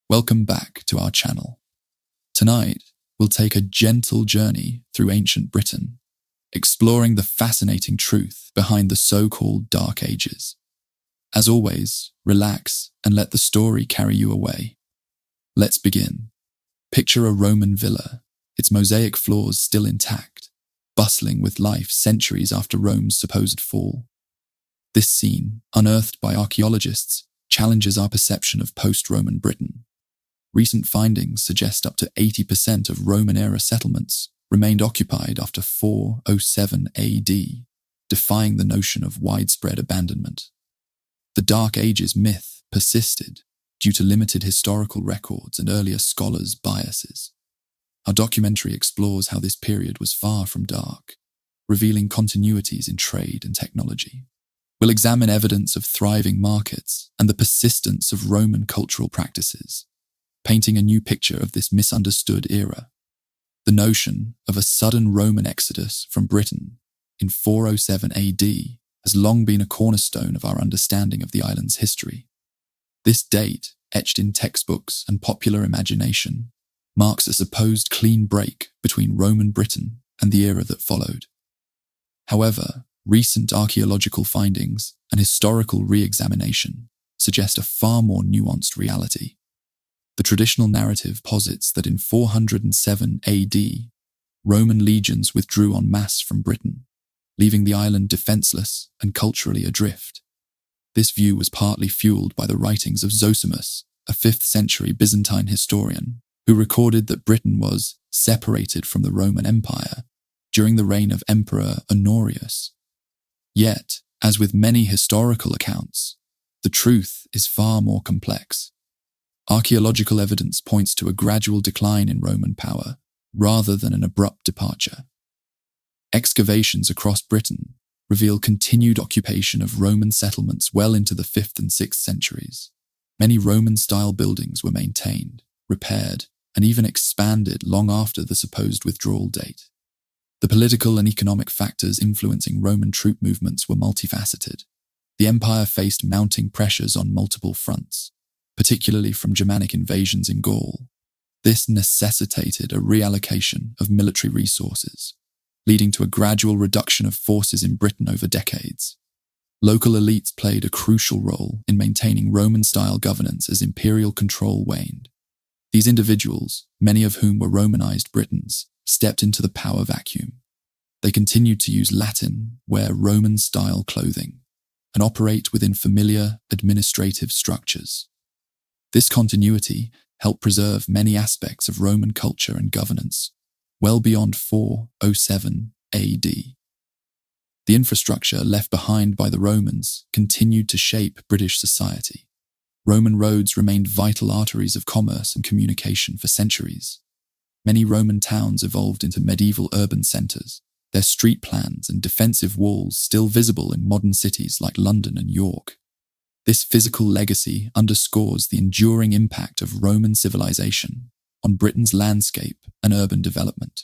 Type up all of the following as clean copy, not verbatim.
Welcome back to our channel. Tonight, we'll take a gentle journey through ancient Britain, exploring the fascinating truth behind the so-called Dark Ages. As always, relax and let the story carry you away. Let's begin. Picture a Roman villa, its mosaic floors still intact, bustling with life centuries after Rome's supposed fall. This scene, unearthed by archaeologists, challenges our perception of post-Roman Britain. Recent findings suggest up to 80% of Roman-era settlements remained occupied after 407 AD, defying the notion of widespread abandonment. The Dark Ages myth persisted due to limited historical records and earlier scholars' biases. Our documentary explores how this period was far from dark, revealing continuities in trade and technology. We'll examine evidence of thriving markets and the persistence of Roman cultural practices, painting a new picture of this misunderstood era. The notion of a sudden Roman exodus from Britain in 407 AD has long been a cornerstone of our understanding of the island's history. This date, etched in textbooks and popular imagination, marks a supposed clean break between Roman Britain and the era that followed. However, recent archaeological findings and historical re-examination suggest a far more nuanced reality. The traditional narrative posits that in 407 AD, Roman legions withdrew en masse from Britain, leaving the island defenseless and culturally adrift. This view was partly fueled by the writings of Zosimus, a 5th century Byzantine historian, who recorded that Britain was separated from the Roman Empire during the reign of Emperor Honorius. Yet, as with many historical accounts, the truth is far more complex. Archaeological evidence points to a gradual decline in Roman power, rather than an abrupt departure. Excavations across Britain reveal continued occupation of Roman settlements well into the 5th and 6th centuries. Many Roman-style buildings were maintained, repaired, and even expanded long after the supposed withdrawal date. The political and economic factors influencing Roman troop movements were multifaceted. The empire faced mounting pressures on multiple fronts, particularly from Germanic invasions in Gaul. This necessitated a reallocation of military resources, leading to a gradual reduction of forces in Britain over decades. Local elites played a crucial role in maintaining Roman-style governance as imperial control waned. These individuals, many of whom were Romanized Britons, stepped into the power vacuum. They continued to use Latin, wear Roman-style clothing, and operate within familiar administrative structures. This continuity helped preserve many aspects of Roman culture and governance, well beyond 407 AD. The infrastructure left behind by the Romans continued to shape British society. Roman roads remained vital arteries of commerce and communication for centuries. Many Roman towns evolved into medieval urban centres, their street plans and defensive walls still visible in modern cities like London and York. This physical legacy underscores the enduring impact of Roman civilization on Britain's landscape and urban development.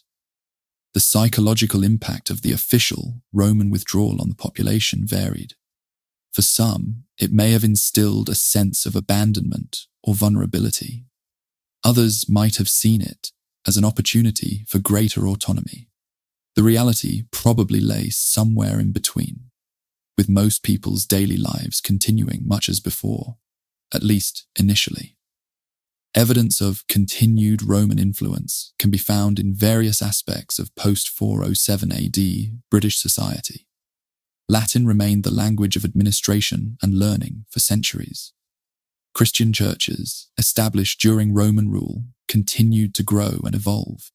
The psychological impact of the official Roman withdrawal on the population varied. For some, it may have instilled a sense of abandonment or vulnerability. Others might have seen it as an opportunity for greater autonomy. The reality probably lay somewhere in between, with most people's daily lives continuing much as before, at least initially. Evidence of continued Roman influence can be found in various aspects of post-407 AD British society. Latin remained the language of administration and learning for centuries. Christian churches, established during Roman rule, continued to grow and evolve.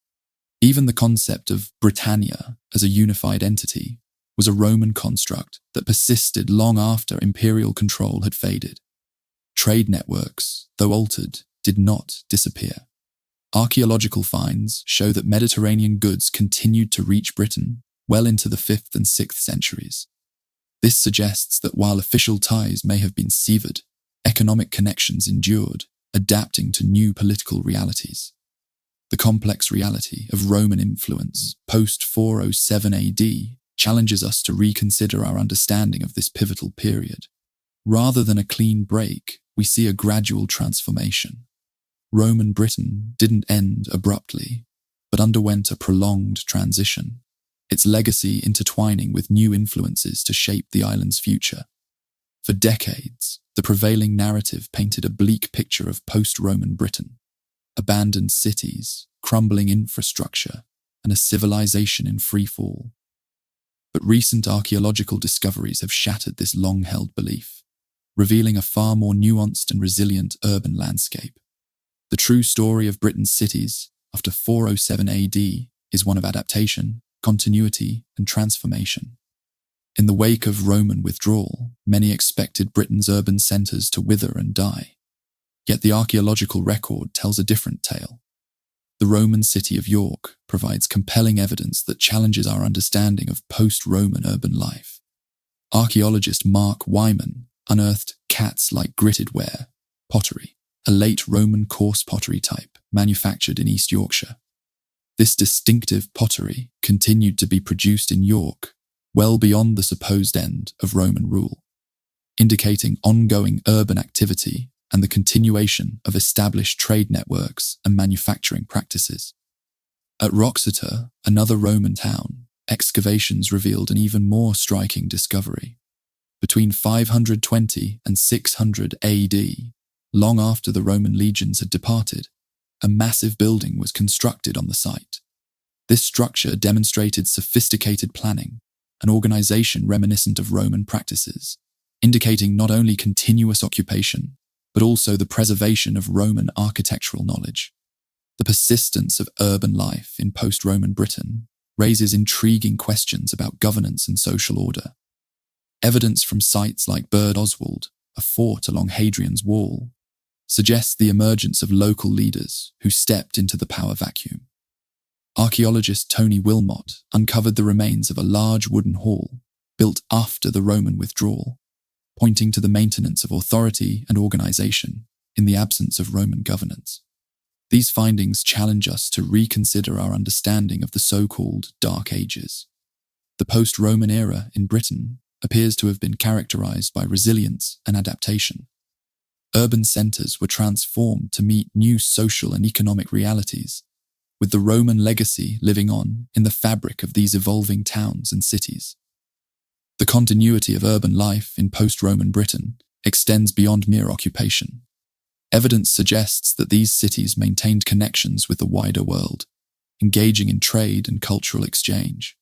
Even the concept of Britannia as a unified entity was a Roman construct that persisted long after imperial control had faded. Trade networks, though altered, did not disappear. Archaeological finds show that Mediterranean goods continued to reach Britain well into the 5th and 6th centuries. This suggests that while official ties may have been severed, economic connections endured, adapting to new political realities. The complex reality of Roman influence post-407 AD challenges us to reconsider our understanding of this pivotal period. Rather than a clean break, we see a gradual transformation. Roman Britain didn't end abruptly, but underwent a prolonged transition, its legacy intertwining with new influences to shape the island's future. For decades, the prevailing narrative painted a bleak picture of post-Roman Britain: abandoned cities, crumbling infrastructure, and a civilization in free fall. But recent archaeological discoveries have shattered this long-held belief, revealing a far more nuanced and resilient urban landscape. The true story of Britain's cities after 407 AD is one of adaptation, continuity, and transformation. In the wake of Roman withdrawal, many expected Britain's urban centres to wither and die. Yet the archaeological record tells a different tale. The Roman city of York provides compelling evidence that challenges our understanding of post-Roman urban life. Archaeologist Mark Wyman unearthed cats-like gritted ware pottery, a late Roman coarse pottery type manufactured in East Yorkshire. This distinctive pottery continued to be produced in York well beyond the supposed end of Roman rule, indicating ongoing urban activity and the continuation of established trade networks and manufacturing practices. At Wroxeter, another Roman town, excavations revealed an even more striking discovery. Between 520 and 600 AD, long after the Roman legions had departed, a massive building was constructed on the site. This structure demonstrated sophisticated planning, an organization reminiscent of Roman practices, indicating not only continuous occupation, but also the preservation of Roman architectural knowledge. The persistence of urban life in post-Roman Britain raises intriguing questions about governance and social order. Evidence from sites like Burd Oswald, a fort along Hadrian's Wall, suggests the emergence of local leaders who stepped into the power vacuum. Archaeologist Tony Wilmot uncovered the remains of a large wooden hall built after the Roman withdrawal, pointing to the maintenance of authority and organization in the absence of Roman governance. These findings challenge us to reconsider our understanding of the so-called Dark Ages. The post-Roman era in Britain appears to have been characterized by resilience and adaptation. Urban centers were transformed to meet new social and economic realities, with the Roman legacy living on in the fabric of these evolving towns and cities. The continuity of urban life in post-Roman Britain extends beyond mere occupation. Evidence suggests that these cities maintained connections with the wider world, engaging in trade and cultural exchange.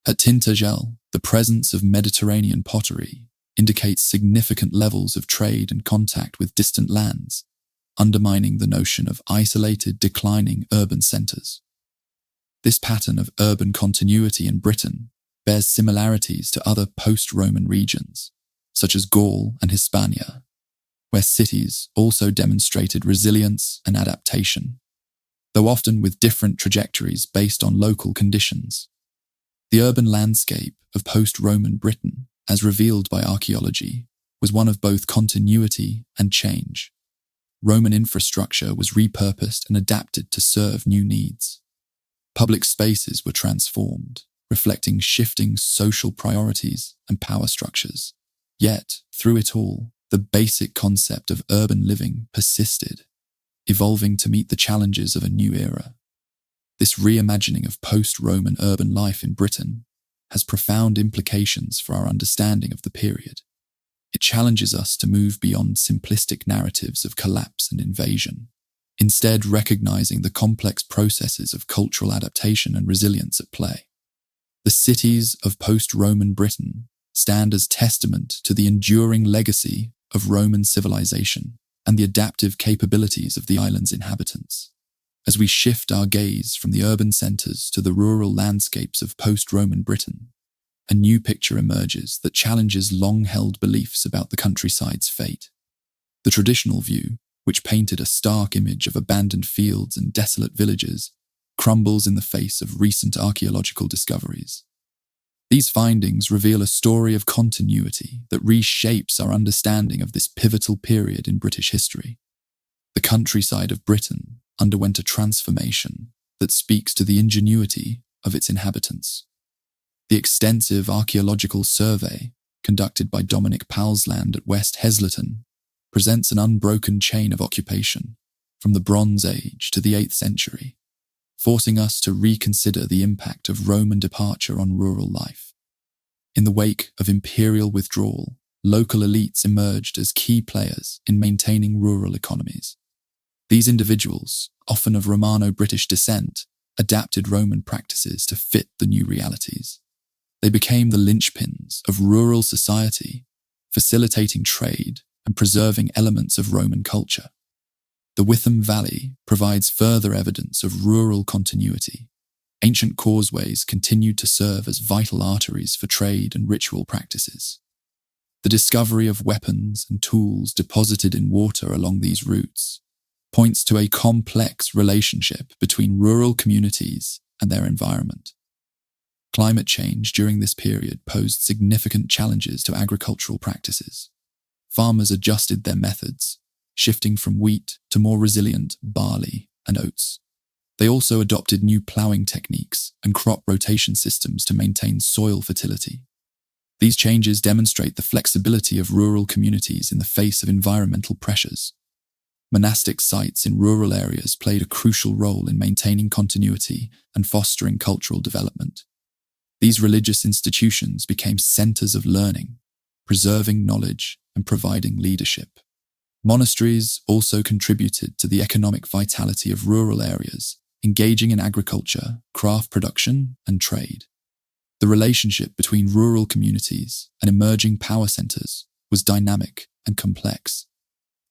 At Tintagel, the presence of Mediterranean pottery indicates significant levels of trade and contact with distant lands, undermining the notion of isolated, declining urban centers. This pattern of urban continuity in Britain bears similarities to other post-Roman regions, such as Gaul and Hispania, where cities also demonstrated resilience and adaptation, though often with different trajectories based on local conditions. The urban landscape of post-Roman Britain, as revealed by archaeology, was one of both continuity and change. Roman infrastructure was repurposed and adapted to serve new needs. Public spaces were transformed, reflecting shifting social priorities and power structures. Yet, through it all, the basic concept of urban living persisted, evolving to meet the challenges of a new era. This reimagining of post-Roman urban life in Britain has profound implications for our understanding of the period. It challenges us to move beyond simplistic narratives of collapse and invasion, instead recognizing the complex processes of cultural adaptation and resilience at play. The cities of post-Roman Britain stand as testament to the enduring legacy of Roman civilization and the adaptive capabilities of the island's inhabitants. As we shift our gaze from the urban centers to the rural landscapes of post-Roman Britain, a new picture emerges that challenges long-held beliefs about the countryside's fate. The traditional view, which painted a stark image of abandoned fields and desolate villages, crumbles in the face of recent archaeological discoveries. These findings reveal a story of continuity that reshapes our understanding of this pivotal period in British history. The countryside of Britain underwent a transformation that speaks to the ingenuity of its inhabitants. The extensive archaeological survey conducted by Dominic Palsland at West Heslington presents an unbroken chain of occupation, from the Bronze Age to the 8th century, forcing us to reconsider the impact of Roman departure on rural life. In the wake of imperial withdrawal, local elites emerged as key players in maintaining rural economies. These individuals, often of Romano-British descent, adapted Roman practices to fit the new realities. They became the linchpins of rural society, facilitating trade and preserving elements of Roman culture. The Witham Valley provides further evidence of rural continuity. Ancient causeways continued to serve as vital arteries for trade and ritual practices. The discovery of weapons and tools deposited in water along these routes points to a complex relationship between rural communities and their environment. Climate change during this period posed significant challenges to agricultural practices. Farmers adjusted their methods, shifting from wheat to more resilient barley and oats. They also adopted new ploughing techniques and crop rotation systems to maintain soil fertility. These changes demonstrate the flexibility of rural communities in the face of environmental pressures. Monastic sites in rural areas played a crucial role in maintaining continuity and fostering cultural development. These religious institutions became centers of learning, preserving knowledge and providing leadership. Monasteries also contributed to the economic vitality of rural areas, engaging in agriculture, craft production, and trade. The relationship between rural communities and emerging power centers was dynamic and complex.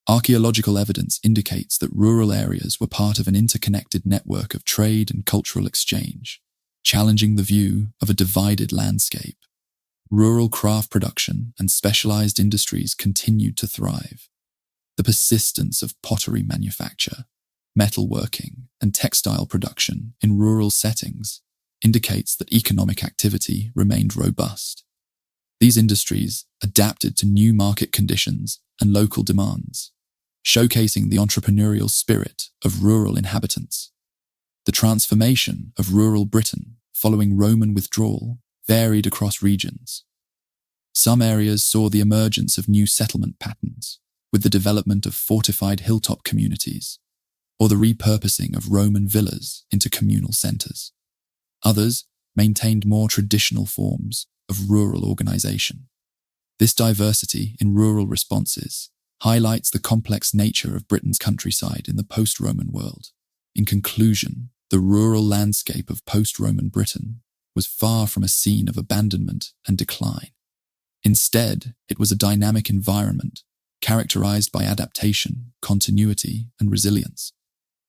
Archaeological evidence indicates that rural areas were part of an interconnected network of trade and cultural exchange, challenging the view of a divided landscape. Rural craft production and specialized industries continued to thrive. The persistence of pottery manufacture, metalworking, and textile production in rural settings indicates that economic activity remained robust. These industries adapted to new market conditions and local demands, showcasing the entrepreneurial spirit of rural inhabitants. The transformation of rural Britain following Roman withdrawal varied across regions. Some areas saw the emergence of new settlement patterns, with the development of fortified hilltop communities, or the repurposing of Roman villas into communal centers. Others maintained more traditional forms of rural organization. This diversity in rural responses highlights the complex nature of Britain's countryside in the post-Roman world. In conclusion, the rural landscape of post-Roman Britain was far from a scene of abandonment and decline. Instead, it was a dynamic environment characterized by adaptation, continuity, and resilience.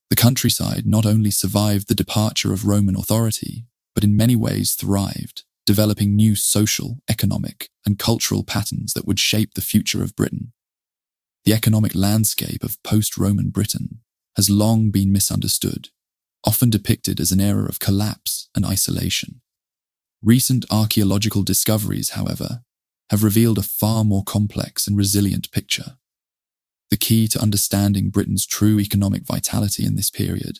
The countryside not only survived the departure of Roman authority, but in many ways thrived, developing new social, economic, and cultural patterns that would shape the future of Britain. The economic landscape of post-Roman Britain has long been misunderstood, often depicted as an era of collapse and isolation. Recent archaeological discoveries, however, have revealed a far more complex and resilient picture. The key to understanding Britain's true economic vitality in this period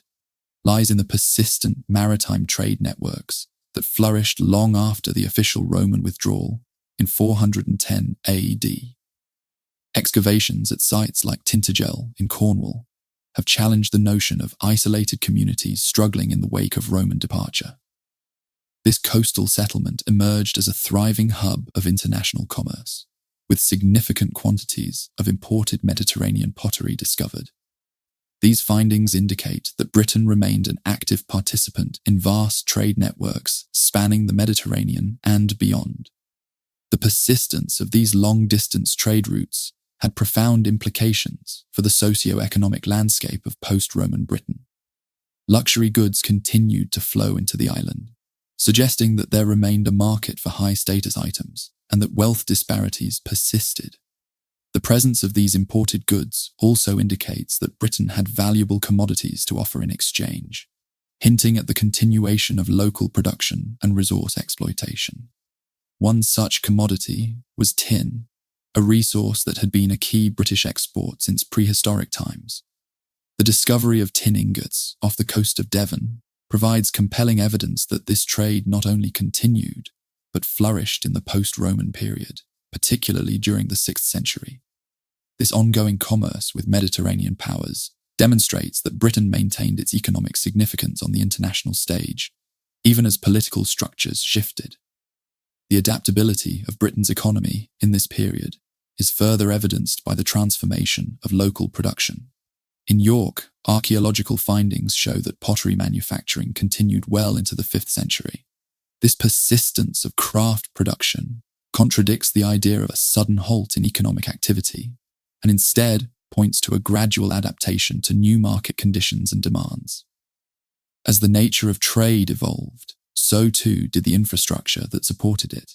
lies in the persistent maritime trade networks that flourished long after the official Roman withdrawal in 410 AD. Excavations at sites like Tintagel in Cornwall have challenged the notion of isolated communities struggling in the wake of Roman departure. This coastal settlement emerged as a thriving hub of international commerce, with significant quantities of imported Mediterranean pottery discovered. These findings indicate that Britain remained an active participant in vast trade networks spanning the Mediterranean and beyond. The persistence of these long-distance trade routes had profound implications for the socio-economic landscape of post-Roman Britain. Luxury goods continued to flow into the island, suggesting that there remained a market for high-status items and that wealth disparities persisted. The presence of these imported goods also indicates that Britain had valuable commodities to offer in exchange, hinting at the continuation of local production and resource exploitation. One such commodity was tin, a resource that had been a key British export since prehistoric times. The discovery of tin ingots off the coast of Devon provides compelling evidence that this trade not only continued, but flourished in the post-Roman period, particularly during the 6th century. This ongoing commerce with Mediterranean powers demonstrates that Britain maintained its economic significance on the international stage, even as political structures shifted. The adaptability of Britain's economy in this period is further evidenced by the transformation of local production. In York, archaeological findings show that pottery manufacturing continued well into the 5th century. This persistence of craft production contradicts the idea of a sudden halt in economic activity, and instead points to a gradual adaptation to new market conditions and demands. As the nature of trade evolved, so too did the infrastructure that supported it.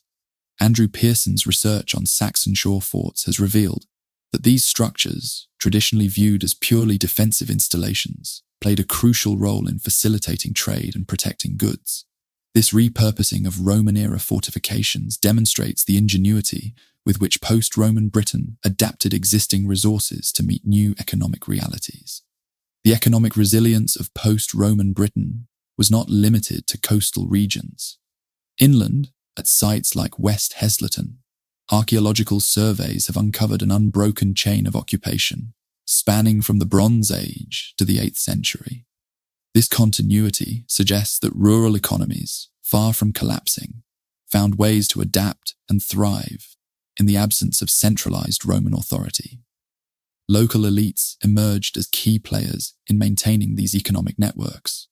Andrew Pearson's research on Saxon shore forts has revealed that these structures, traditionally viewed as purely defensive installations, played a crucial role in facilitating trade and protecting goods. This repurposing of Roman-era fortifications demonstrates the ingenuity with which post-Roman Britain adapted existing resources to meet new economic realities. The economic resilience of post-Roman Britain was not limited to coastal regions. Inland, at sites like West Heslington, archaeological surveys have uncovered an unbroken chain of occupation, spanning from the Bronze Age to the 8th century. This continuity suggests that rural economies, far from collapsing, found ways to adapt and thrive in the absence of centralized Roman authority. Local elites emerged as key players in maintaining these economic networks.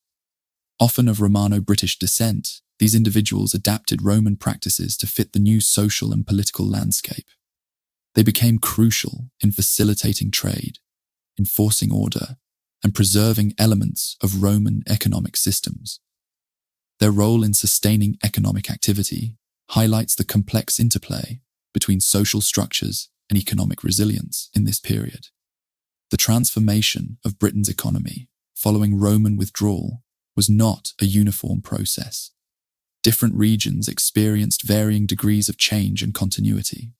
Often of Romano-British descent, these individuals adapted Roman practices to fit the new social and political landscape. They became crucial in facilitating trade, enforcing order, and preserving elements of Roman economic systems. Their role in sustaining economic activity highlights the complex interplay between social structures and economic resilience in this period. The transformation of Britain's economy following Roman withdrawal was not a uniform process. Different regions experienced varying degrees of change and continuity,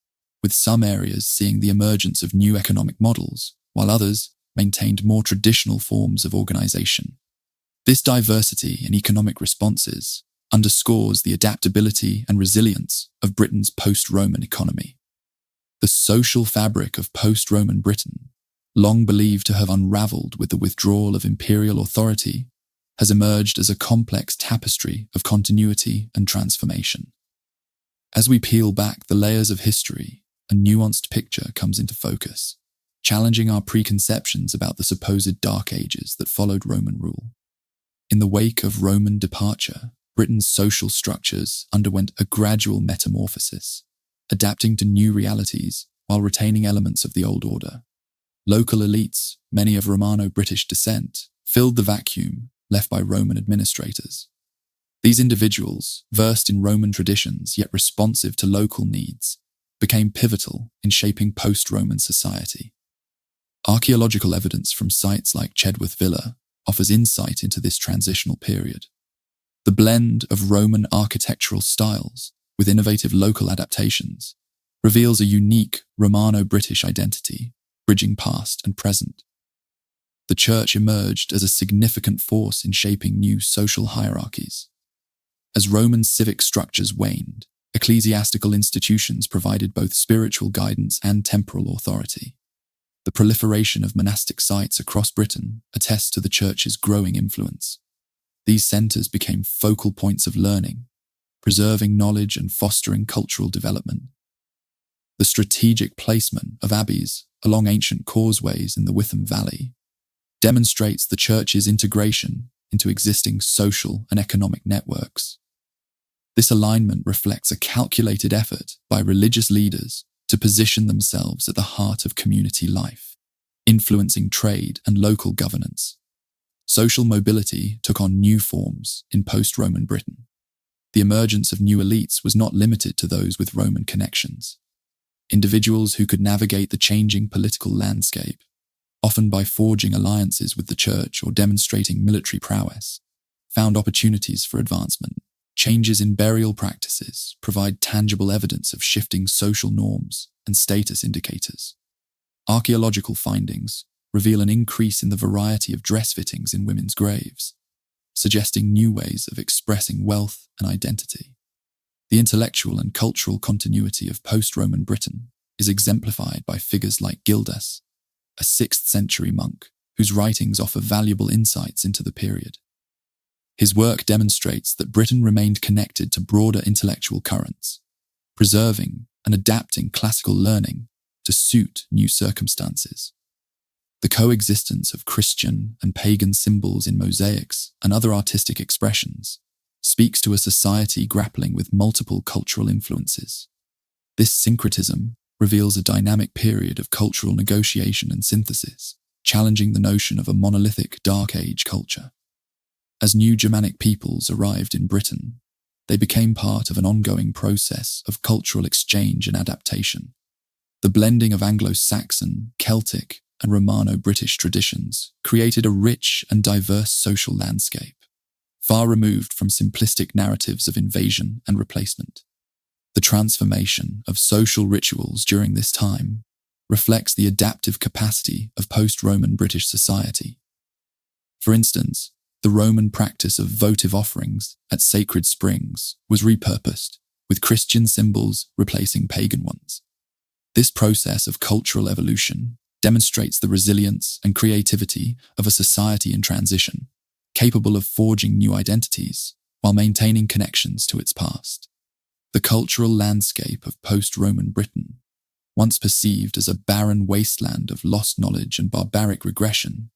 with some areas seeing the emergence of new economic models, while others maintained more traditional forms of organization. This diversity in economic responses underscores the adaptability and resilience of Britain's post-Roman economy. The social fabric of post-Roman Britain, long believed to have unraveled with the withdrawal of imperial authority, has emerged as a complex tapestry of continuity and transformation. As we peel back the layers of history, a nuanced picture comes into focus, challenging our preconceptions about the supposed Dark Ages that followed Roman rule. In the wake of Roman departure, Britain's social structures underwent a gradual metamorphosis, adapting to new realities while retaining elements of the old order. Local elites, many of Romano-British descent, filled the vacuum left by Roman administrators. These individuals, versed in Roman traditions yet responsive to local needs, became pivotal in shaping post-Roman society. Archaeological evidence from sites like Chedworth Villa offers insight into this transitional period. The blend of Roman architectural styles with innovative local adaptations reveals a unique Romano-British identity, bridging past and present. The church emerged as a significant force in shaping new social hierarchies. As Roman civic structures waned, ecclesiastical institutions provided both spiritual guidance and temporal authority. The proliferation of monastic sites across Britain attests to the church's growing influence. These centres became focal points of learning, preserving knowledge and fostering cultural development. The strategic placement of abbeys along ancient causeways in the Witham Valley demonstrates the church's integration into existing social and economic networks. This alignment reflects a calculated effort by religious leaders to position themselves at the heart of community life, influencing trade and local governance. Social mobility took on new forms in post-Roman Britain. The emergence of new elites was not limited to those with Roman connections. Individuals who could navigate the changing political landscape, often by forging alliances with the church or demonstrating military prowess, found opportunities for advancement. Changes in burial practices provide tangible evidence of shifting social norms and status indicators. Archaeological findings reveal an increase in the variety of dress fittings in women's graves, suggesting new ways of expressing wealth and identity. The intellectual and cultural continuity of post-Roman Britain is exemplified by figures like Gildas, a 6th century monk whose writings offer valuable insights into the period. His work demonstrates that Britain remained connected to broader intellectual currents, preserving and adapting classical learning to suit new circumstances. The coexistence of Christian and pagan symbols in mosaics and other artistic expressions speaks to a society grappling with multiple cultural influences. This syncretism reveals a dynamic period of cultural negotiation and synthesis, challenging the notion of a monolithic Dark Age culture. As new Germanic peoples arrived in Britain, they became part of an ongoing process of cultural exchange and adaptation. The blending of Anglo-Saxon, Celtic, and Romano-British traditions created a rich and diverse social landscape, far removed from simplistic narratives of invasion and replacement. The transformation of social rituals during this time reflects the adaptive capacity of post-Roman British society. For instance, the Roman practice of votive offerings at sacred springs was repurposed, with Christian symbols replacing pagan ones. This process of cultural evolution demonstrates the resilience and creativity of a society in transition, capable of forging new identities while maintaining connections to its past. The cultural landscape of post-Roman Britain, once perceived as a barren wasteland of lost knowledge and barbaric regression,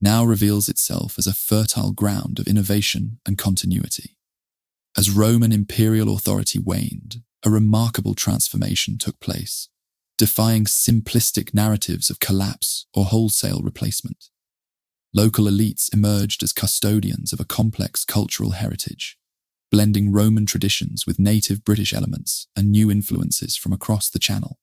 now reveals itself as a fertile ground of innovation and continuity. As Roman imperial authority waned, a remarkable transformation took place, defying simplistic narratives of collapse or wholesale replacement. Local elites emerged as custodians of a complex cultural heritage, blending Roman traditions with native British elements and new influences from across the Channel.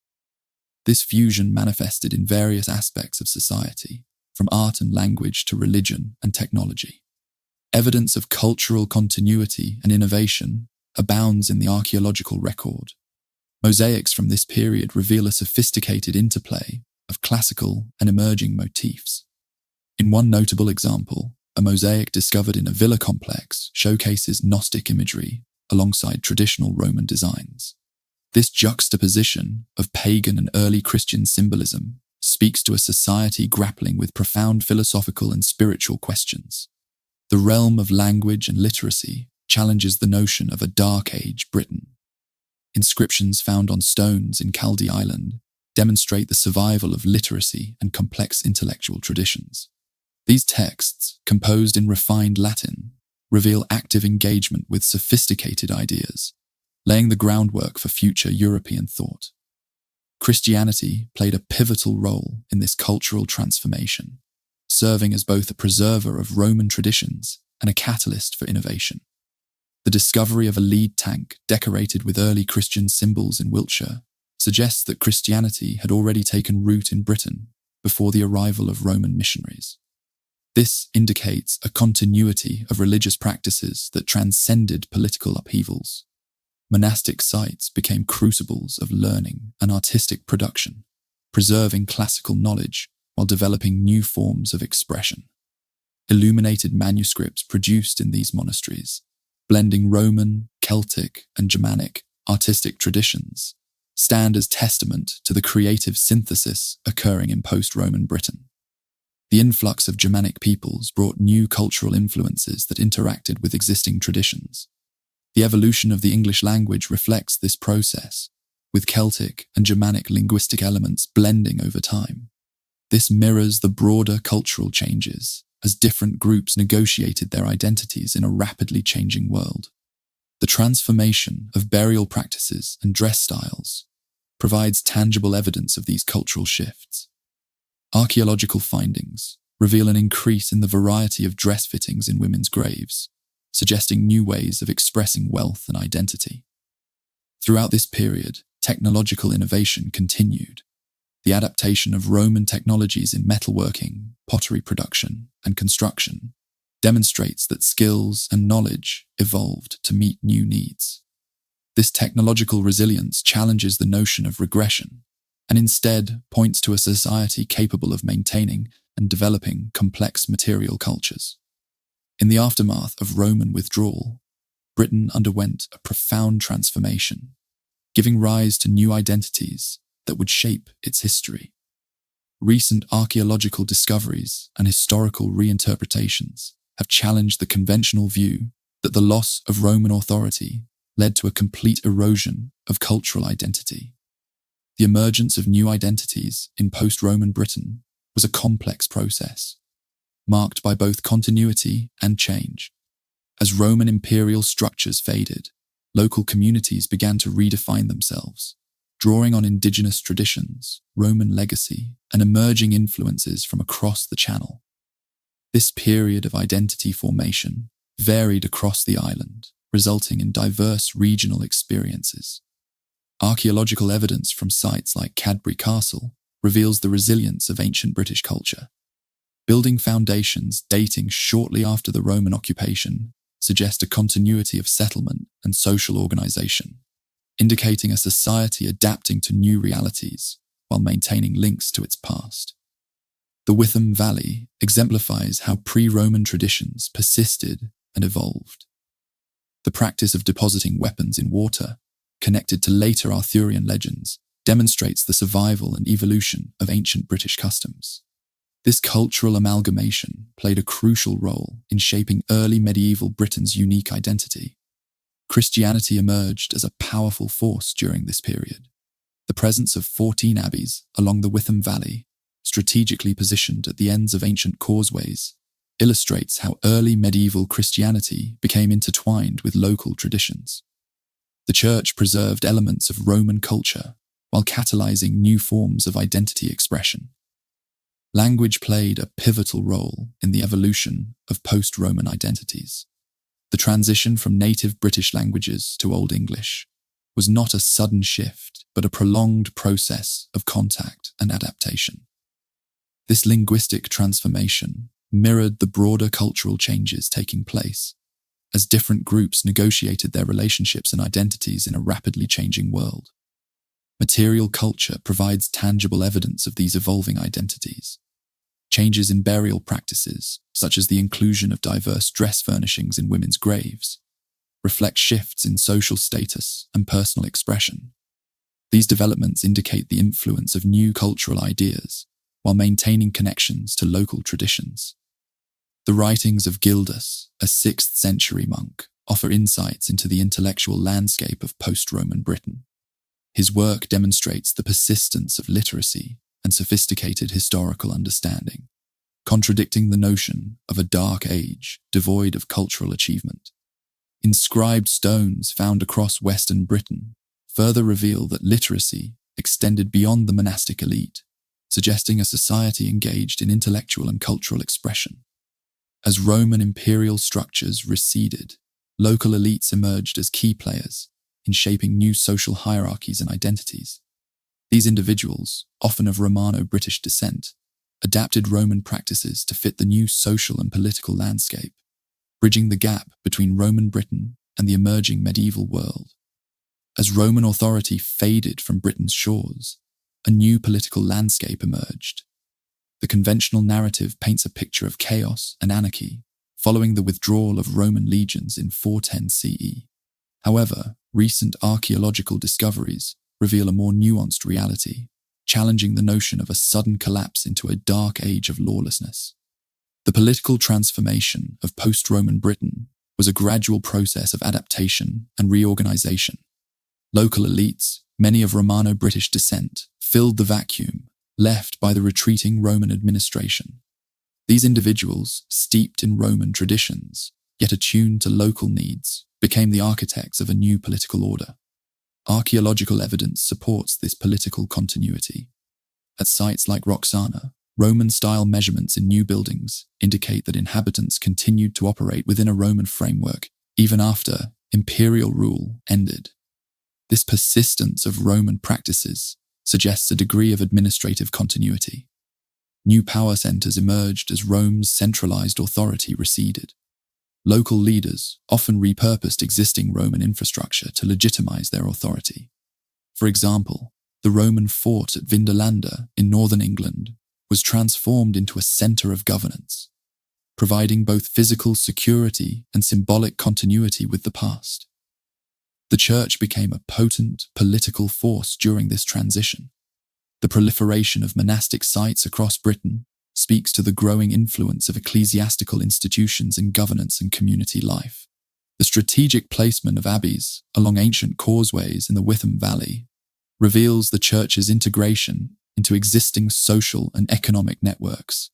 This fusion manifested in various aspects of society, from art and language to religion and technology. Evidence of cultural continuity and innovation abounds in the archaeological record. Mosaics from this period reveal a sophisticated interplay of classical and emerging motifs. In one notable example, a mosaic discovered in a villa complex showcases Gnostic imagery alongside traditional Roman designs. This juxtaposition of pagan and early Christian symbolism speaks to a society grappling with profound philosophical and spiritual questions. The realm of language and literacy challenges the notion of a Dark Age Britain. Inscriptions found on stones in Chaldee Island demonstrate the survival of literacy and complex intellectual traditions. These texts, composed in refined Latin, reveal active engagement with sophisticated ideas, laying the groundwork for future European thought. Christianity played a pivotal role in this cultural transformation, serving as both a preserver of Roman traditions and a catalyst for innovation. The discovery of a lead tank decorated with early Christian symbols in Wiltshire suggests that Christianity had already taken root in Britain before the arrival of Roman missionaries. This indicates a continuity of religious practices that transcended political upheavals. Monastic sites became crucibles of learning and artistic production, preserving classical knowledge while developing new forms of expression. Illuminated manuscripts produced in these monasteries, blending Roman, Celtic, and Germanic artistic traditions, stand as testament to the creative synthesis occurring in post-Roman Britain. The influx of Germanic peoples brought new cultural influences that interacted with existing traditions. The evolution of the English language reflects this process, with Celtic and Germanic linguistic elements blending over time. This mirrors the broader cultural changes as different groups negotiated their identities in a rapidly changing world. The transformation of burial practices and dress styles provides tangible evidence of these cultural shifts. Archaeological findings reveal an increase in the variety of dress fittings in women's graves, suggesting new ways of expressing wealth and identity. Throughout this period, technological innovation continued. The adaptation of Roman technologies in metalworking, pottery production, and construction demonstrates that skills and knowledge evolved to meet new needs. This technological resilience challenges the notion of regression and instead points to a society capable of maintaining and developing complex material cultures. In the aftermath of Roman withdrawal, Britain underwent a profound transformation, giving rise to new identities that would shape its history. Recent archaeological discoveries and historical reinterpretations have challenged the conventional view that the loss of Roman authority led to a complete erosion of cultural identity. The emergence of new identities in post-Roman Britain was a complex process, marked by both continuity and change. As Roman imperial structures faded, local communities began to redefine themselves, drawing on indigenous traditions, Roman legacy, and emerging influences from across the Channel. This period of identity formation varied across the island, resulting in diverse regional experiences. Archaeological evidence from sites like Cadbury Castle reveals the resilience of ancient British culture. Building foundations dating shortly after the Roman occupation suggest a continuity of settlement and social organisation, indicating a society adapting to new realities while maintaining links to its past. The Witham Valley exemplifies how pre-Roman traditions persisted and evolved. The practice of depositing weapons in water, connected to later Arthurian legends, demonstrates the survival and evolution of ancient British customs. This cultural amalgamation played a crucial role in shaping early medieval Britain's unique identity. Christianity emerged as a powerful force during this period. The presence of 14 abbeys along the Witham Valley, strategically positioned at the ends of ancient causeways, illustrates how early medieval Christianity became intertwined with local traditions. The church preserved elements of Roman culture while catalyzing new forms of identity expression. Language played a pivotal role in the evolution of post-Roman identities. The transition from native British languages to Old English was not a sudden shift, but a prolonged process of contact and adaptation. This linguistic transformation mirrored the broader cultural changes taking place as different groups negotiated their relationships and identities in a rapidly changing world. Material culture provides tangible evidence of these evolving identities. Changes in burial practices, such as the inclusion of diverse dress furnishings in women's graves, reflect shifts in social status and personal expression. These developments indicate the influence of new cultural ideas while maintaining connections to local traditions. The writings of Gildas, a 6th century monk, offer insights into the intellectual landscape of post-Roman Britain. His work demonstrates the persistence of literacy and sophisticated historical understanding, contradicting the notion of a dark age devoid of cultural achievement. Inscribed stones found across Western Britain further reveal that literacy extended beyond the monastic elite, suggesting a society engaged in intellectual and cultural expression. As Roman imperial structures receded, local elites emerged as key players in shaping new social hierarchies and identities. These individuals, often of Romano-British descent, adapted Roman practices to fit the new social and political landscape, bridging the gap between Roman Britain and the emerging medieval world. As Roman authority faded from Britain's shores, a new political landscape emerged. The conventional narrative paints a picture of chaos and anarchy following the withdrawal of Roman legions in 410 CE. However, recent archaeological discoveries reveal a more nuanced reality, challenging the notion of a sudden collapse into a dark age of lawlessness. The political transformation of post-Roman Britain was a gradual process of adaptation and reorganization. Local elites, many of Romano-British descent, filled the vacuum left by the retreating Roman administration. These individuals, steeped in Roman traditions, yet attuned to local needs, became the architects of a new political order. Archaeological evidence supports this political continuity. At sites like Roxana, Roman-style measurements in new buildings indicate that inhabitants continued to operate within a Roman framework even after imperial rule ended. This persistence of Roman practices suggests a degree of administrative continuity. New power centers emerged as Rome's centralized authority receded. Local leaders often repurposed existing Roman infrastructure to legitimize their authority. For example, the Roman fort at Vindolanda in northern England was transformed into a center of governance, providing both physical security and symbolic continuity with the past. The church became a potent political force during this transition. The proliferation of monastic sites across Britain speaks to the growing influence of ecclesiastical institutions in governance and community life. The strategic placement of abbeys along ancient causeways in the Witham Valley reveals the church's integration into existing social and economic networks.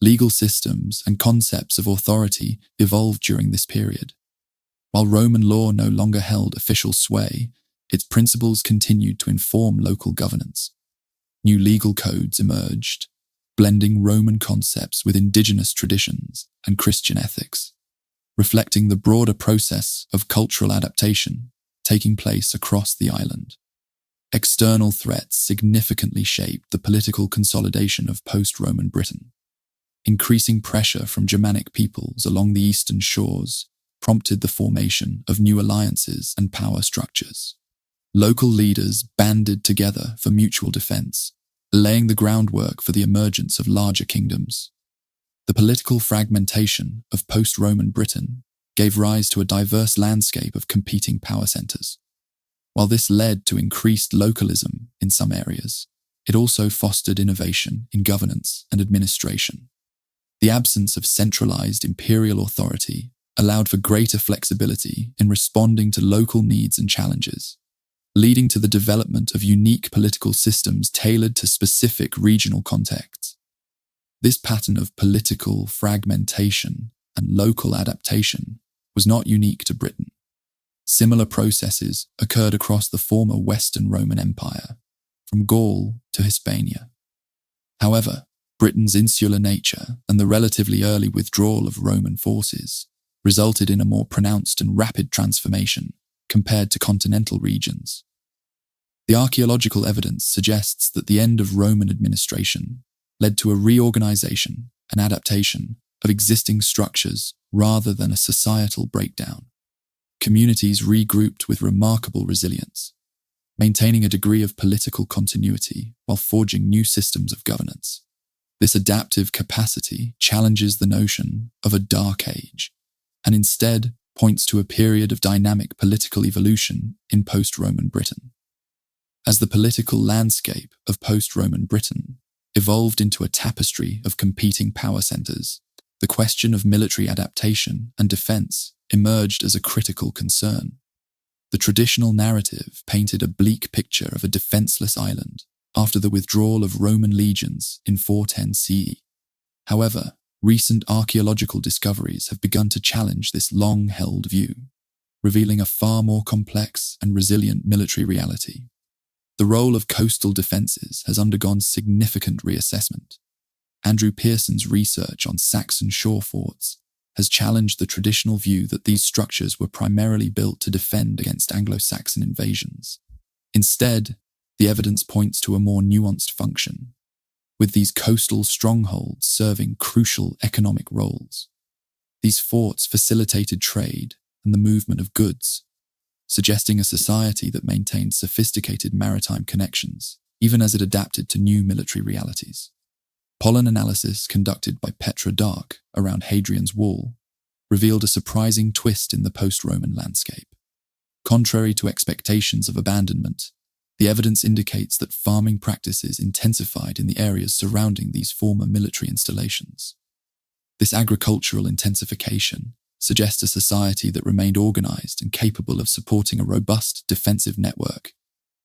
Legal systems and concepts of authority evolved during this period. While Roman law no longer held official sway, its principles continued to inform local governance. New legal codes emerged, blending Roman concepts with indigenous traditions and Christian ethics, reflecting the broader process of cultural adaptation taking place across the island. External threats significantly shaped the political consolidation of post-Roman Britain. Increasing pressure from Germanic peoples along the eastern shores prompted the formation of new alliances and power structures. Local leaders banded together for mutual defense, laying the groundwork for the emergence of larger kingdoms. The political fragmentation of post-Roman Britain gave rise to a diverse landscape of competing power centers. While this led to increased localism in some areas, it also fostered innovation in governance and administration. The absence of centralized imperial authority allowed for greater flexibility in responding to local needs and challenges, leading to the development of unique political systems tailored to specific regional contexts. This pattern of political fragmentation and local adaptation was not unique to Britain. Similar processes occurred across the former Western Roman Empire, from Gaul to Hispania. However, Britain's insular nature and the relatively early withdrawal of Roman forces resulted in a more pronounced and rapid transformation compared to continental regions. The archaeological evidence suggests that the end of Roman administration led to a reorganization and adaptation of existing structures rather than a societal breakdown. Communities regrouped with remarkable resilience, maintaining a degree of political continuity while forging new systems of governance. This adaptive capacity challenges the notion of a dark age, and instead points to a period of dynamic political evolution in post-Roman Britain. As the political landscape of post-Roman Britain evolved into a tapestry of competing power centers, the question of military adaptation and defense emerged as a critical concern. The traditional narrative painted a bleak picture of a defenseless island after the withdrawal of Roman legions in 410 CE. However, recent archaeological discoveries have begun to challenge this long-held view, revealing a far more complex and resilient military reality. The role of coastal defences has undergone significant reassessment. Andrew Pearson's research on Saxon shore forts has challenged the traditional view that these structures were primarily built to defend against Anglo-Saxon invasions. Instead, the evidence points to a more nuanced function, with these coastal strongholds serving crucial economic roles. These forts facilitated trade and the movement of goods, suggesting a society that maintained sophisticated maritime connections, even as it adapted to new military realities. Pollen analysis conducted by Petra Dark around Hadrian's Wall revealed a surprising twist in the post-Roman landscape. Contrary to expectations of abandonment, the evidence indicates that farming practices intensified in the areas surrounding these former military installations. This agricultural intensification suggests a society that remained organized and capable of supporting a robust defensive network,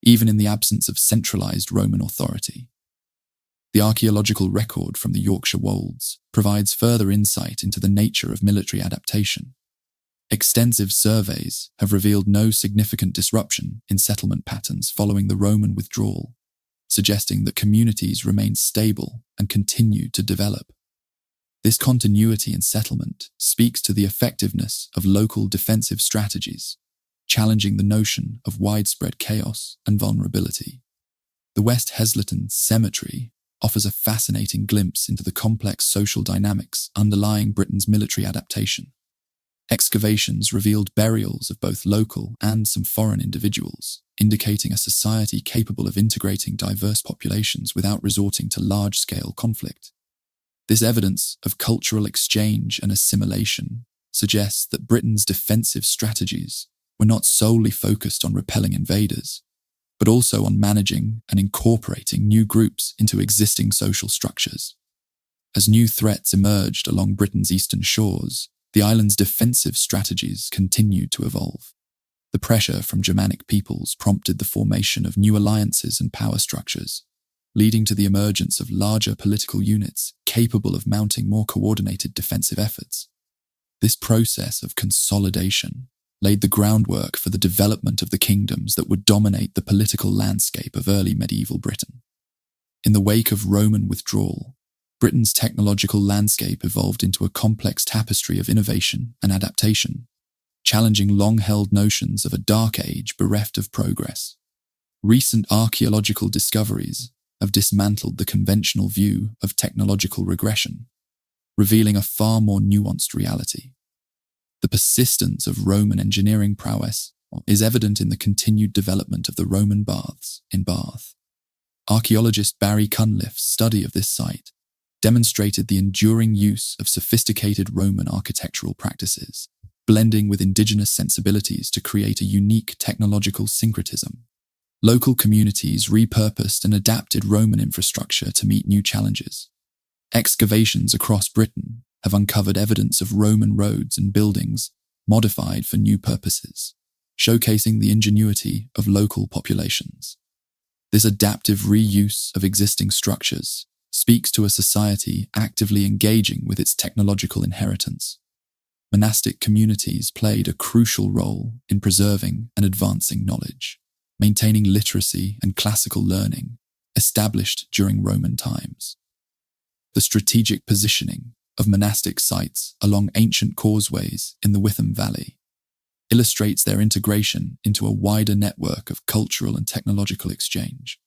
even in the absence of centralized Roman authority. The archaeological record from the Yorkshire Wolds provides further insight into the nature of military adaptation. Extensive surveys have revealed no significant disruption in settlement patterns following the Roman withdrawal, suggesting that communities remained stable and continued to develop. This continuity in settlement speaks to the effectiveness of local defensive strategies, challenging the notion of widespread chaos and vulnerability. The West Heslington Cemetery offers a fascinating glimpse into the complex social dynamics underlying Britain's military adaptation. Excavations revealed burials of both local and some foreign individuals, indicating a society capable of integrating diverse populations without resorting to large-scale conflict. This evidence of cultural exchange and assimilation suggests that Britain's defensive strategies were not solely focused on repelling invaders, but also on managing and incorporating new groups into existing social structures. As new threats emerged along Britain's eastern shores, the island's defensive strategies continued to evolve. The pressure from Germanic peoples prompted the formation of new alliances and power structures, leading to the emergence of larger political units capable of mounting more coordinated defensive efforts. This process of consolidation laid the groundwork for the development of the kingdoms that would dominate the political landscape of early medieval Britain. In the wake of Roman withdrawal, Britain's technological landscape evolved into a complex tapestry of innovation and adaptation, challenging long-held notions of a dark age bereft of progress. Recent archaeological discoveries have dismantled the conventional view of technological regression, revealing a far more nuanced reality. The persistence of Roman engineering prowess is evident in the continued development of the Roman baths in Bath. Archaeologist Barry Cunliffe's study of this site demonstrated the enduring use of sophisticated Roman architectural practices, blending with indigenous sensibilities to create a unique technological syncretism. Local communities repurposed and adapted Roman infrastructure to meet new challenges. Excavations across Britain have uncovered evidence of Roman roads and buildings modified for new purposes, showcasing the ingenuity of local populations. This adaptive reuse of existing structures speaks to a society actively engaging with its technological inheritance. Monastic communities played a crucial role in preserving and advancing knowledge, maintaining literacy and classical learning established during Roman times. The strategic positioning of monastic sites along ancient causeways in the Witham Valley illustrates their integration into a wider network of cultural and technological exchange.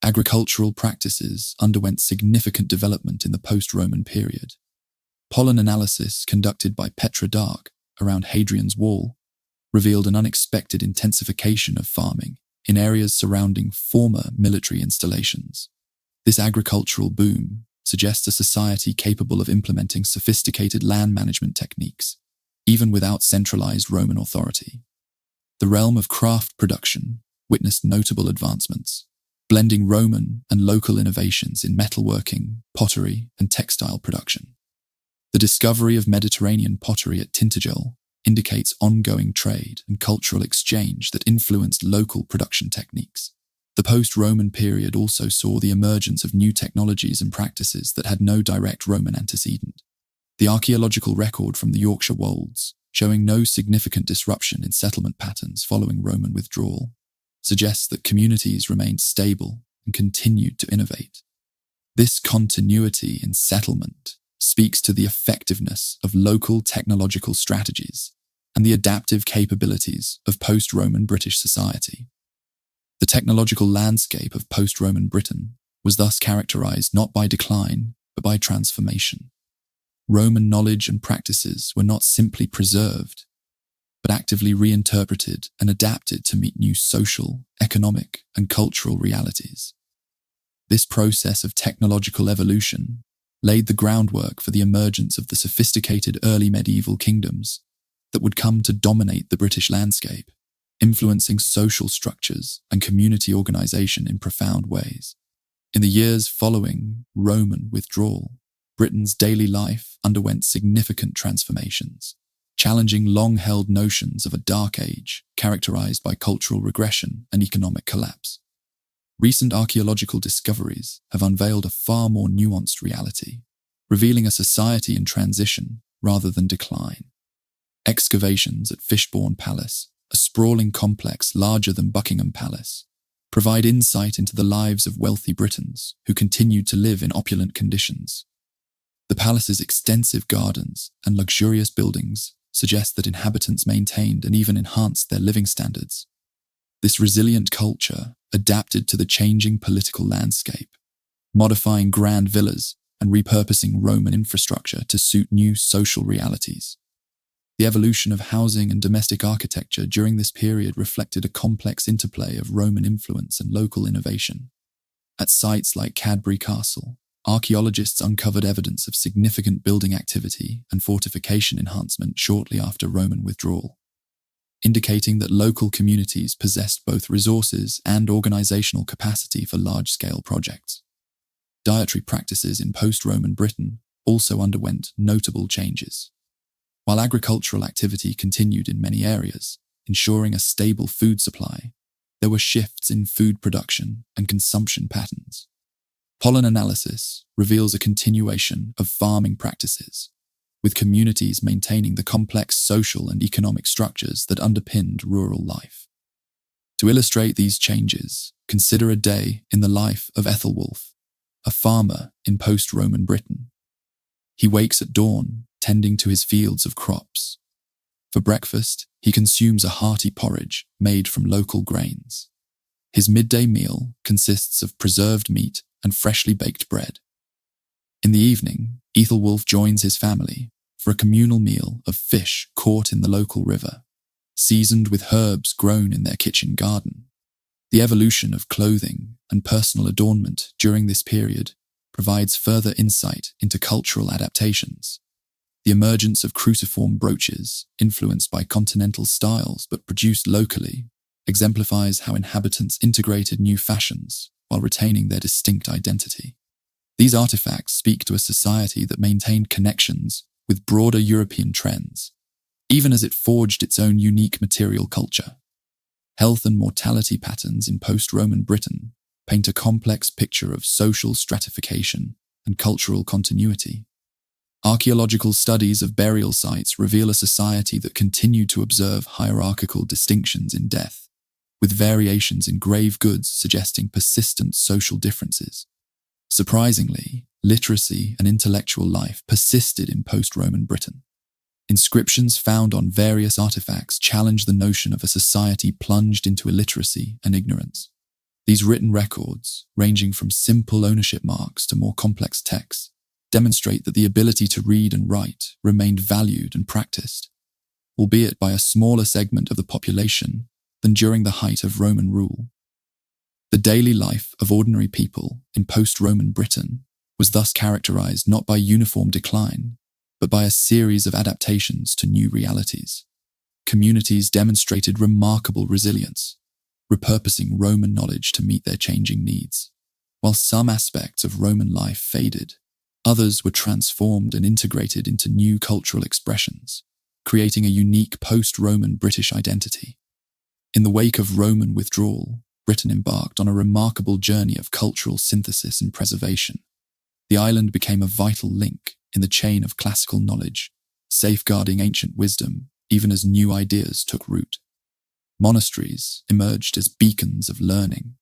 Agricultural practices underwent significant development in the post-Roman period. Pollen analysis conducted by Petra Dark around Hadrian's Wall revealed an unexpected intensification of farming in areas surrounding former military installations. This agricultural boom suggests a society capable of implementing sophisticated land management techniques, even without centralized Roman authority. The realm of craft production witnessed notable advancements, blending Roman and local innovations in metalworking, pottery, and textile production. The discovery of Mediterranean pottery at Tintagel indicates ongoing trade and cultural exchange that influenced local production techniques. The post-Roman period also saw the emergence of new technologies and practices that had no direct Roman antecedent. The archaeological record from the Yorkshire Wolds, showing no significant disruption in settlement patterns following Roman withdrawal, suggests that communities remained stable and continued to innovate. This continuity in settlement speaks to the effectiveness of local technological strategies and the adaptive capabilities of post-Roman British society. The technological landscape of post-Roman Britain was thus characterized not by decline, but by transformation. Roman knowledge and practices were not simply preserved, but actively reinterpreted and adapted to meet new social, economic, and cultural realities. This process of technological evolution laid the groundwork for the emergence of the sophisticated early medieval kingdoms that would come to dominate the British landscape, influencing social structures and community organization in profound ways. In the years following Roman withdrawal, Britain's daily life underwent significant transformations, challenging long-held notions of a dark age characterized by cultural regression and economic collapse. Recent archaeological discoveries have unveiled a far more nuanced reality, revealing a society in transition rather than decline. Excavations at Fishbourne Palace, a sprawling complex larger than Buckingham Palace, provide insight into the lives of wealthy Britons who continued to live in opulent conditions. The palace's extensive gardens and luxurious buildings suggest that inhabitants maintained and even enhanced their living standards. This resilient culture adapted to the changing political landscape, modifying grand villas and repurposing Roman infrastructure to suit new social realities. The evolution of housing and domestic architecture during this period reflected a complex interplay of Roman influence and local innovation. At sites like Cadbury Castle, archaeologists uncovered evidence of significant building activity and fortification enhancement shortly after Roman withdrawal. indicating that local communities possessed both resources and organizational capacity for large-scale projects. Dietary practices in post-Roman Britain also underwent notable changes. While agricultural activity continued in many areas, ensuring a stable food supply, there were shifts in food production and consumption patterns. Pollen analysis reveals a continuation of farming practices, with communities maintaining the complex social and economic structures that underpinned rural life. To illustrate these changes, consider a day in the life of Ethelwulf, a farmer in post-Roman Britain. He wakes at dawn, tending to his fields of crops. For breakfast, he consumes a hearty porridge made from local grains. His midday meal consists of preserved meat and freshly baked bread. In the evening, Ethelwulf joins his family for a communal meal of fish caught in the local river, seasoned with herbs grown in their kitchen garden. The evolution of clothing and personal adornment during this period provides further insight into cultural adaptations. The emergence of cruciform brooches, influenced by continental styles but produced locally, exemplifies how inhabitants integrated new fashions while retaining their distinct identity. These artifacts speak to a society that maintained connections with broader European trends, even as it forged its own unique material culture. Health and mortality patterns in post-Roman Britain paint a complex picture of social stratification and cultural continuity. Archaeological studies of burial sites reveal a society that continued to observe hierarchical distinctions in death, with variations in grave goods suggesting persistent social differences. Surprisingly, literacy and intellectual life persisted in post-Roman Britain. Inscriptions found on various artifacts challenge the notion of a society plunged into illiteracy and ignorance. These written records, ranging from simple ownership marks to more complex texts, demonstrate that the ability to read and write remained valued and practiced, albeit by a smaller segment of the population than during the height of Roman rule. The daily life of ordinary people in post-Roman Britain was thus characterized not by uniform decline, but by a series of adaptations to new realities. Communities demonstrated remarkable resilience, repurposing Roman knowledge to meet their changing needs. While some aspects of Roman life faded, others were transformed and integrated into new cultural expressions, creating a unique post-Roman British identity. In the wake of Roman withdrawal, Britain embarked on a remarkable journey of cultural synthesis and preservation. The island became a vital link in the chain of classical knowledge, safeguarding ancient wisdom even as new ideas took root. Monasteries emerged as beacons of learning,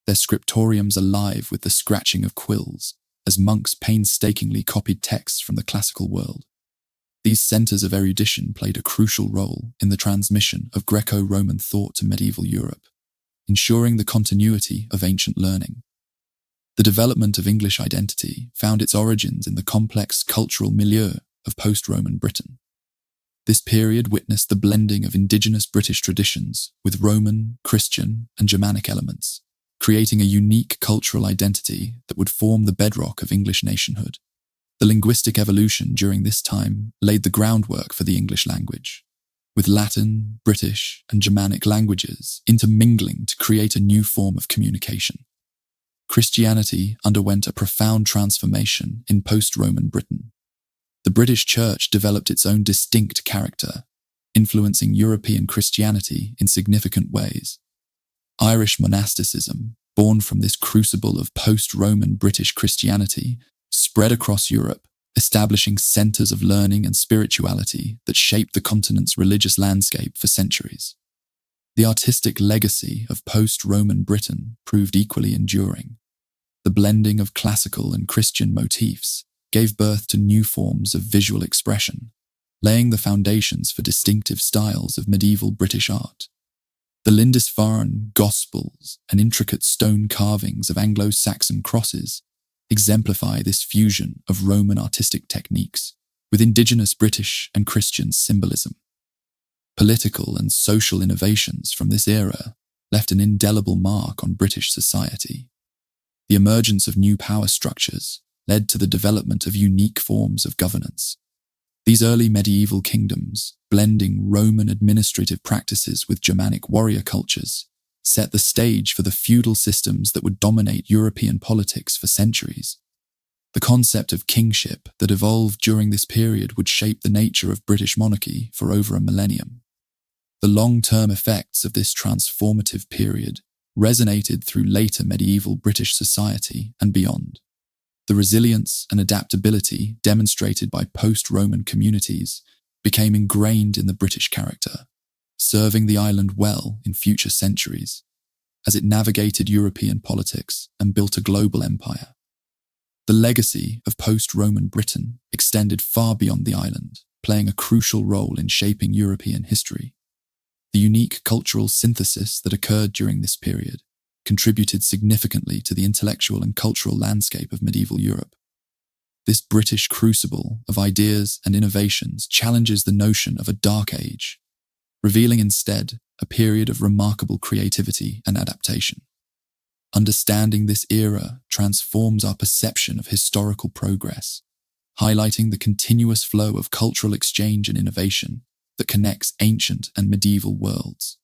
their scriptoriums alive with the scratching of quills as monks painstakingly copied texts from the classical world. These centers of erudition played a crucial role in the transmission of Greco-Roman thought to medieval Europe, ensuring the continuity of ancient learning. The development of English identity found its origins in the complex cultural milieu of post-Roman Britain. This period witnessed the blending of indigenous British traditions with Roman, Christian, and Germanic elements, creating a unique cultural identity that would form the bedrock of English nationhood. The linguistic evolution during this time laid the groundwork for the English language, with Latin, British, and Germanic languages intermingling to create a new form of communication. Christianity underwent a profound transformation in post-Roman Britain. The British Church developed its own distinct character, influencing European Christianity in significant ways. Irish monasticism, born from this crucible of post-Roman British Christianity, spread across Europe, establishing centers of learning and spirituality that shaped the continent's religious landscape for centuries. The artistic legacy of post-Roman Britain proved equally enduring. The blending of classical and Christian motifs gave birth to new forms of visual expression, laying the foundations for distinctive styles of medieval British art. The Lindisfarne Gospels and intricate stone carvings of Anglo-Saxon crosses exemplify this fusion of Roman artistic techniques with indigenous British and Christian symbolism. Political and social innovations from this era left an indelible mark on British society. The emergence of new power structures led to the development of unique forms of governance. These early medieval kingdoms, blending Roman administrative practices with Germanic warrior cultures, set the stage for the feudal systems that would dominate European politics for centuries. The concept of kingship that evolved during this period would shape the nature of British monarchy for over a millennium. The long-term effects of this transformative period resonated through later medieval British society and beyond. The resilience and adaptability demonstrated by post-Roman communities became ingrained in the British character, serving the island well in future centuries as it navigated European politics and built a global empire. The legacy of post-Roman Britain extended far beyond the island, playing a crucial role in shaping European history. The unique cultural synthesis that occurred during this period contributed significantly to the intellectual and cultural landscape of medieval Europe. This British crucible of ideas and innovations challenges the notion of a dark age, revealing instead a period of remarkable creativity and adaptation. Understanding this era transforms our perception of historical progress, highlighting the continuous flow of cultural exchange and innovation that connects ancient and medieval worlds.